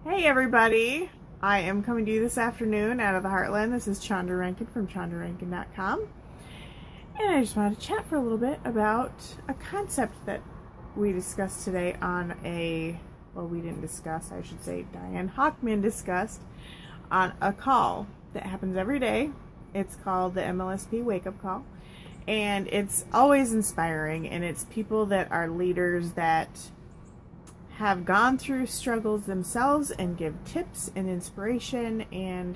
Hey everybody! I am coming to you this afternoon out of the Heartland. This is Chondra Rankin from ChondraRankin.com. And I just wanted to chat for a little bit about a concept that we discussed today on we didn't discuss, I should say, Diane Hockman discussed on a call that happens every day. It's called the MLSP Wake Up Call. And it's always inspiring, and it's people that are leaders that have gone through struggles themselves and give tips and inspiration and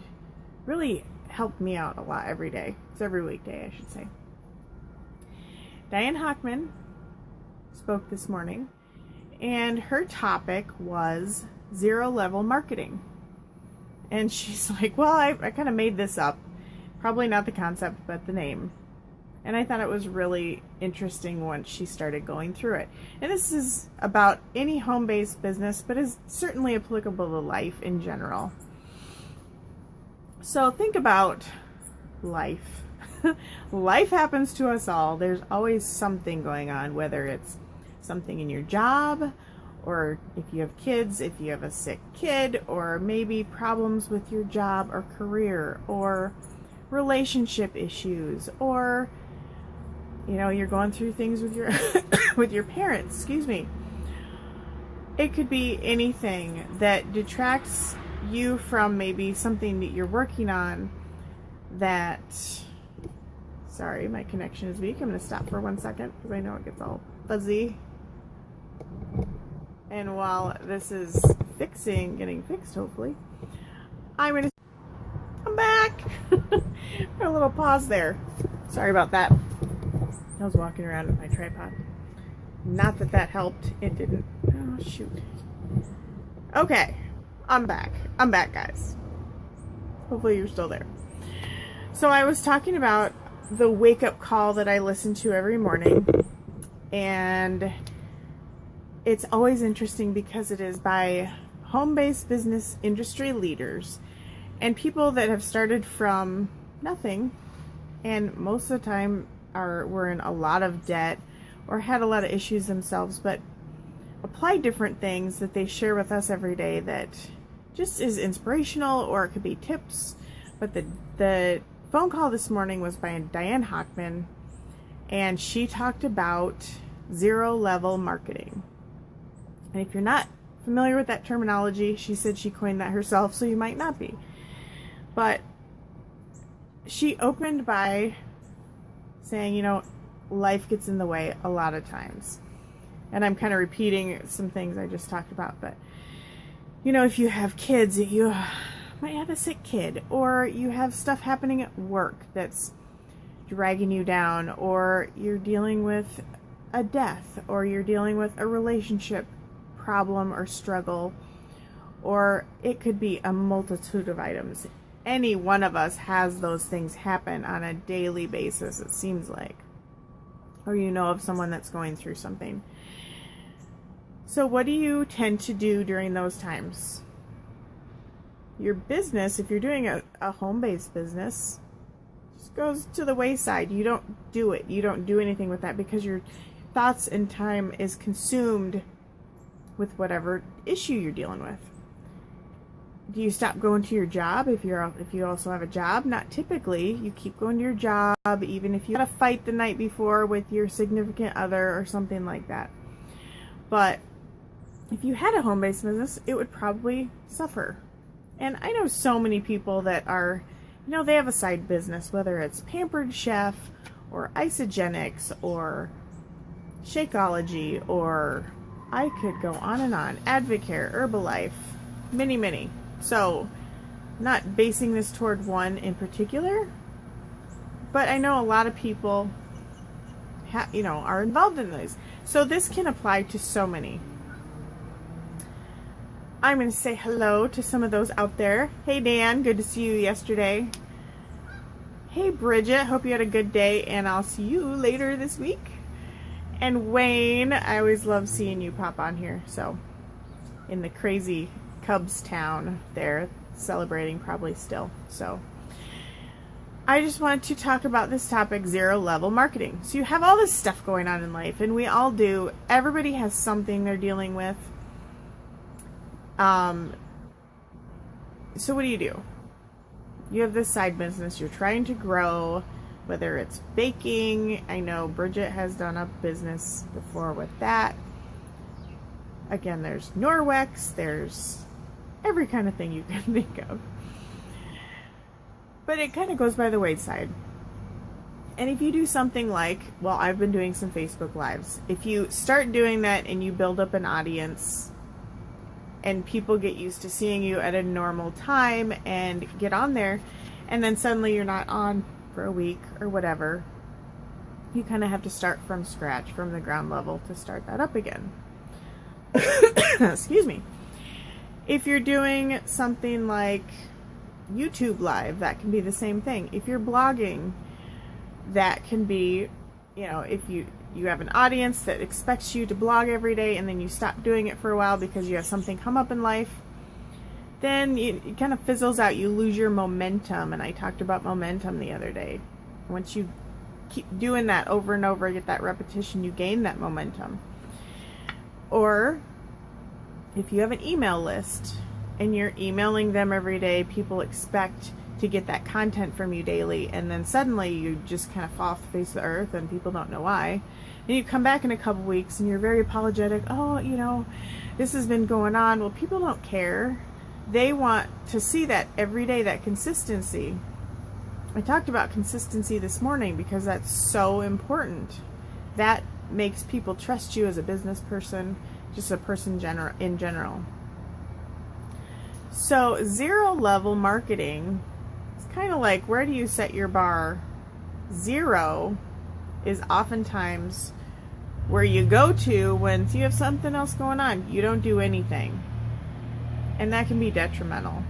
really help me out a lot every day. It's every weekday, I should say. Diane Hockman spoke this morning, and her topic was zero-level marketing. And she's like, well, I kind of made this up. Probably not the concept, but the name. And I thought it was really interesting once she started going through it. And this is about any home-based business, but is certainly applicable to life in general. So think about life. Life happens to us all. There's always something going on, whether it's something in your job, or if you have kids, if you have a sick kid, or maybe problems with your job or career, or relationship issues, or you're going through things with your with your parents, excuse me. It could be anything that detracts you from maybe something that you're working on that, sorry, my connection is weak. I'm going to stop for 1 second because I know it gets all fuzzy. And while this is getting fixed, hopefully, I'm going to come back. A little pause there. Sorry about that. I was walking around with my tripod. Not that that helped. It didn't. Oh, shoot. Okay. I'm back. I'm back, guys. Hopefully you're still there. So I was talking about the wake-up call that I listen to every morning. And it's always interesting because it is by home-based business industry leaders and people that have started from nothing, and most of the time were in a lot of debt or had a lot of issues themselves, but apply different things that they share with us every day that just is inspirational, or it could be tips. But the phone call this morning was by Diane Hockman, and she talked about zero-level marketing. And if you're not familiar with that terminology, she said she coined that herself, so you might not be. But she opened by saying, life gets in the way a lot of times. And I'm kind of repeating some things I just talked about, but if you have kids, you might have a sick kid, or you have stuff happening at work that's dragging you down, or you're dealing with a death, or you're dealing with a relationship problem or struggle, or it could be a multitude of items. Any one of us has those things happen on a daily basis, it seems like. Or of someone that's going through something. So what do you tend to do during those times? Your business, if you're doing a home-based business, just goes to the wayside. You don't do it. You don't do anything with that because your thoughts and time is consumed with whatever issue you're dealing with. Do you stop going to your job if you also have a job? Not typically. You keep going to your job even if you had a fight the night before with your significant other or something like that. But if you had a home-based business, it would probably suffer. And I know so many people that are, they have a side business, whether it's Pampered Chef or Isogenics or Shakeology, or I could go on and on, Advocare, Herbalife, many. So, not basing this toward one in particular, but I know a lot of people, are involved in these. So this can apply to so many. I'm going to say hello to some of those out there. Hey Dan, good to see you yesterday. Hey Bridget, hope you had a good day, and I'll see you later this week. And Wayne, I always love seeing you pop on here. So, in the crazy Cubs town there, celebrating probably still. So I just wanted to talk about this topic, zero-level marketing. So you have all this stuff going on in life, and we all do. Everybody has something they're dealing with. So what do? You have this side business you're trying to grow, whether it's baking. I know Bridget has done a business before with that. Again, there's Norwex, there's every kind of thing you can think of. But it kind of goes by the wayside. And if you do something like, well, I've been doing some Facebook Lives. If you start doing that and you build up an audience and people get used to seeing you at a normal time and get on there, and then suddenly you're not on for a week or whatever, you kind of have to start from scratch, from the ground level, to start that up again. Excuse me. If you're doing something like YouTube Live, that can be the same thing. If you're blogging, that can be, if you have an audience that expects you to blog every day and then you stop doing it for a while because you have something come up in life, then it kind of fizzles out. You lose your momentum. And I talked about momentum the other day. Once you keep doing that over and over, get that repetition, you gain that momentum. Or if you have an email list and you're emailing them every day, people expect to get that content from you daily, and then suddenly you just kind of fall off the face of the earth and people don't know why. And you come back in a couple weeks and you're very apologetic. Oh, this has been going on. Well, people don't care. They want to see that every day, that consistency. I talked about consistency this morning because that's so important. That makes people trust you as a business person, just a person in general. So zero level marketing, it's kind of like, where do you set your bar? Zero is oftentimes where you go to when you have something else going on. You don't do anything. And that can be detrimental.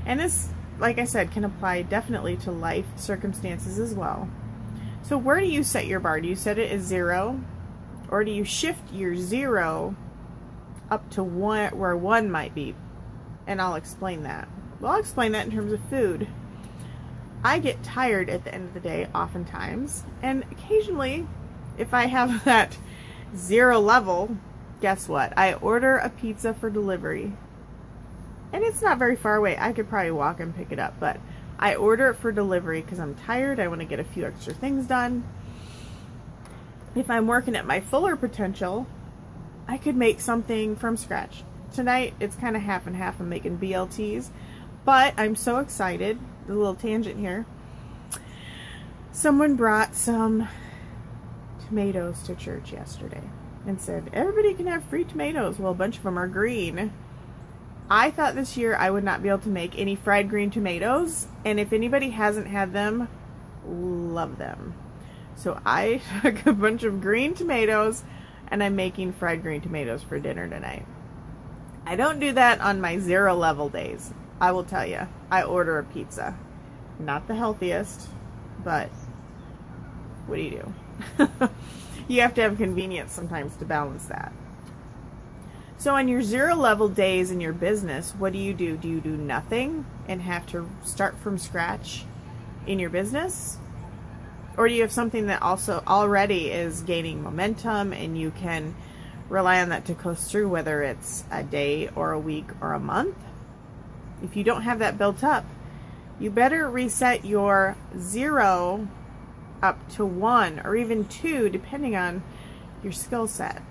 And this, like I said, can apply definitely to life circumstances as well. So where do you set your bar? Do you set it as 0? Or do you shift your 0 up to 1, where 1 might be? And I'll explain that. Well, I'll explain that in terms of food. I get tired at the end of the day oftentimes. And occasionally, if I have that 0 level, guess what? I order a pizza for delivery. And it's not very far away. I could probably walk and pick it up. But I order it for delivery because I'm tired. I want to get a few extra things done. If I'm working at my fuller potential, I could make something from scratch. Tonight, it's kind of half and half. I'm making BLTs. But I'm so excited. A little tangent here. Someone brought some tomatoes to church yesterday and said, everybody can have free tomatoes. Well, a bunch of them are green. I thought this year I would not be able to make any fried green tomatoes. And if anybody hasn't had them, love them. So I took a bunch of green tomatoes and I'm making fried green tomatoes for dinner tonight. I don't do that on my 0 level days. I will tell you, I order a pizza. Not the healthiest, but what do you do? You have to have convenience sometimes to balance that. So on your 0 level days in your business, what do? Do you do nothing and have to start from scratch in your business? Or do you have something that also already is gaining momentum and you can rely on that to coast through, whether it's a day or a week or a month? If you don't have that built up, you better reset your 0 up to 1 or even 2, depending on your skill set.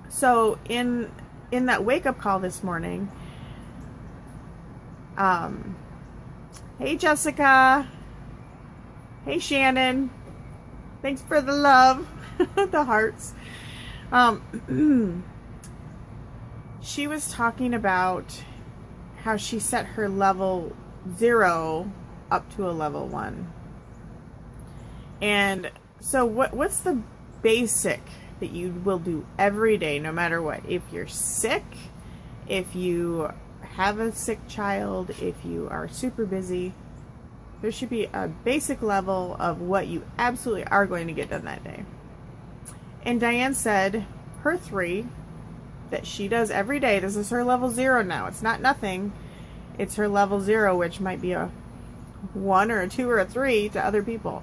So in that wake-up call this morning, hey Jessica, hey Shannon, thanks for the love, the hearts. She was talking about how she set her level 0 up to a level 1. And so what's the basic that you will do every day, no matter what? If you're sick, if you have a sick child, if you are super busy, there should be a basic level of what you absolutely are going to get done that day. And Diane said her 3 that she does every day, this is her level 0 now. It's not nothing. It's her level 0, which might be a 1 or a 2 or a 3 to other people.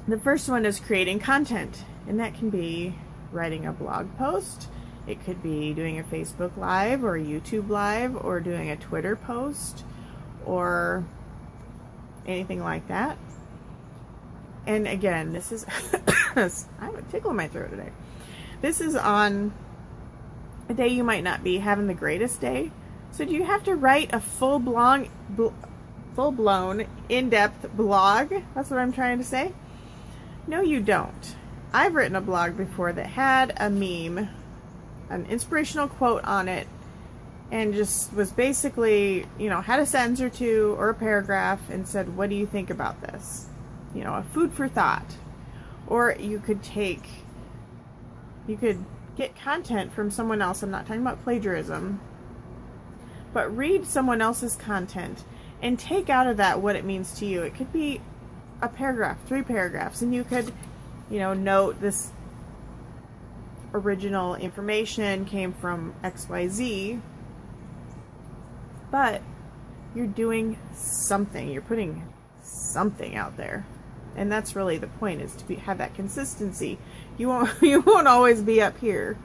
The first one is creating content. And that can be writing a blog post. It could be doing a Facebook Live or a YouTube Live or doing a Twitter post or anything like that. And again, this is, I have a tickle in my throat today. This is on a day you might not be having the greatest day. So do you have to write a full-blown, in-depth blog? That's what I'm trying to say. No, you don't. I've written a blog before that had a meme, an inspirational quote on it, and just was basically, you know, had a sentence or two or a paragraph and said, what do you think about this? You know, a food for thought. Or you could get content from someone else. I'm not talking about plagiarism, but read someone else's content and take out of that what it means to you. It could be a paragraph, 3 paragraphs, and you could, you know, note this original information came from XYZ, but you're doing something. You're putting something out there. And that's really the point, is to have that consistency. You won't always be up here.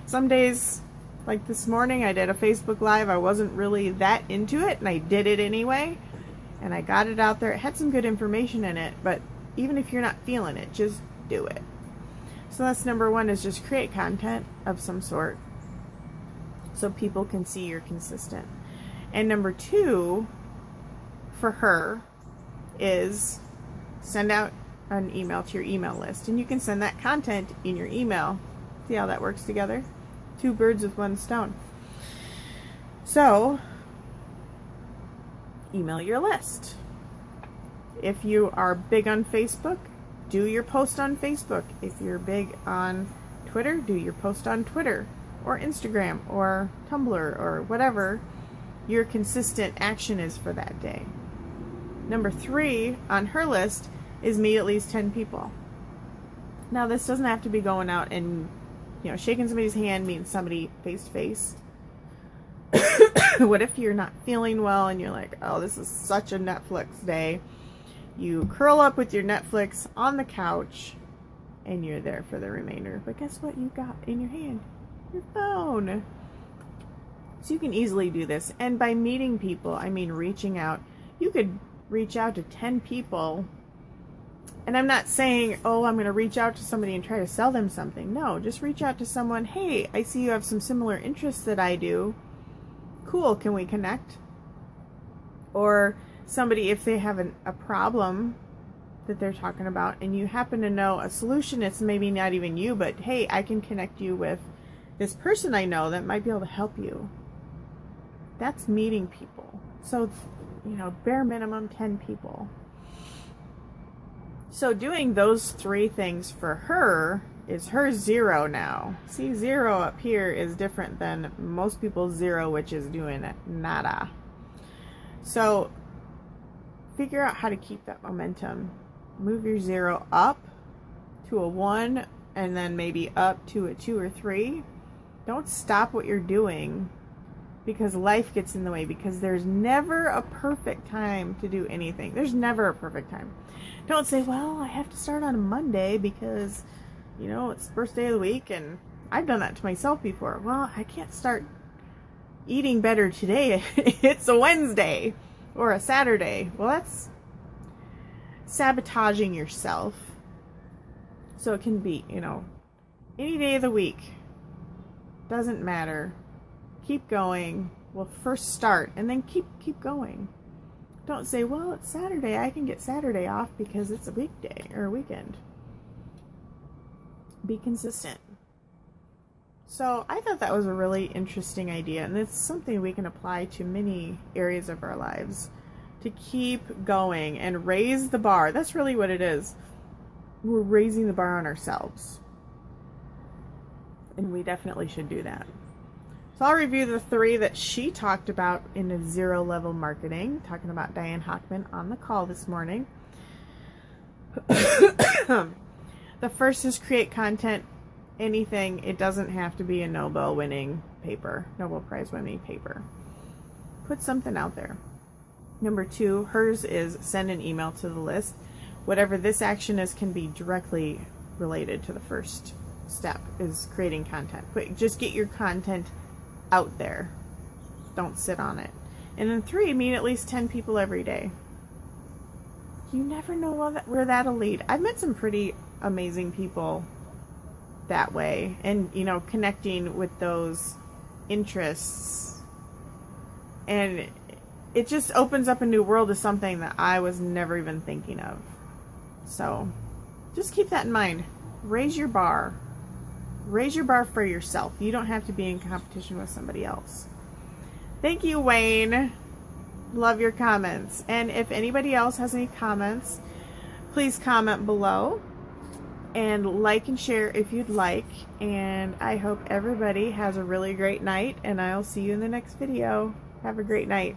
Some days, like this morning, I did a Facebook Live. I wasn't really that into it, and I did it anyway. And I got it out there. It had some good information in it, but even if you're not feeling it, just do it. So that's number 1, is just create content of some sort so people can see you're consistent. And number 2 for her is send out an email to your email list, and you can send that content in your email. See how that works together? 2 birds with 1 stone. So email your list. If you are big on Facebook, do your post on Facebook. If you're big on Twitter, do your post on Twitter or Instagram or Tumblr or whatever your consistent action is for that day. Number 3 on her list is meet at least 10 people. Now, this doesn't have to be going out and, you know, shaking somebody's hand, meeting somebody face to face. What if you're not feeling well and you're like, oh, this is such a Netflix day? You curl up with your Netflix on the couch and you're there for the remainder. But guess what you got in your hand? Your phone. So you can easily do this. And by meeting people, I mean reaching out. You could reach out to 10 people. And I'm not saying, oh, I'm going to reach out to somebody and try to sell them something. No, just reach out to someone. Hey, I see you have some similar interests that I do. Cool, can we connect? Or somebody, if they have a problem that they're talking about and you happen to know a solution, it's maybe not even you, but hey, I can connect you with this person I know that might be able to help you. That's meeting people. So, you know, bare minimum 10 people. So doing those 3 things for her is her 0 now. See, 0 up here is different than most people's 0, which is doing nada. So figure out how to keep that momentum. Move your 0 up to a 1 and then maybe up to a 2 or 3. Don't stop what you're doing because life gets in the way, because there's never a perfect time to do anything. There's never a perfect time. Don't say, well, I have to start on a Monday because, you know, it's the first day of the week, and I've done that to myself before. Well, I can't start eating better today. It's a Wednesday or a Saturday. Well, that's sabotaging yourself. So it can be, you know, any day of the week. Doesn't matter. Keep going. Well, first start and then keep going. Don't say, well, it's Saturday. I can get Saturday off because it's a weekday or a weekend. Be consistent. So I thought that was a really interesting idea, and it's something we can apply to many areas of our lives to keep going and raise the bar. That's really what it is. We're raising the bar on ourselves. And we definitely should do that. So I'll review the 3 that she talked about in the 0 level marketing, talking about Diane Hockman on the call this morning. The first is create content, anything. It doesn't have to be a Nobel Prize winning paper. Put something out there. Number 2, hers is send an email to the list. Whatever this action is can be directly related to the first step is creating content. But just get your content out there. Don't sit on it. And then 3, meet at least 10 people every day. You never know where that'll lead. I've met some pretty amazing people that way. And, you know, connecting with those interests. And it just opens up a new world of something that I was never even thinking of. So just keep that in mind. Raise your bar. Raise your bar for yourself. You don't have to be in competition with somebody else. Thank you, Wayne. Love your comments. And if anybody else has any comments, please comment below. And like and share if you'd like. And I hope everybody has a really great night. And I'll see you in the next video. Have a great night.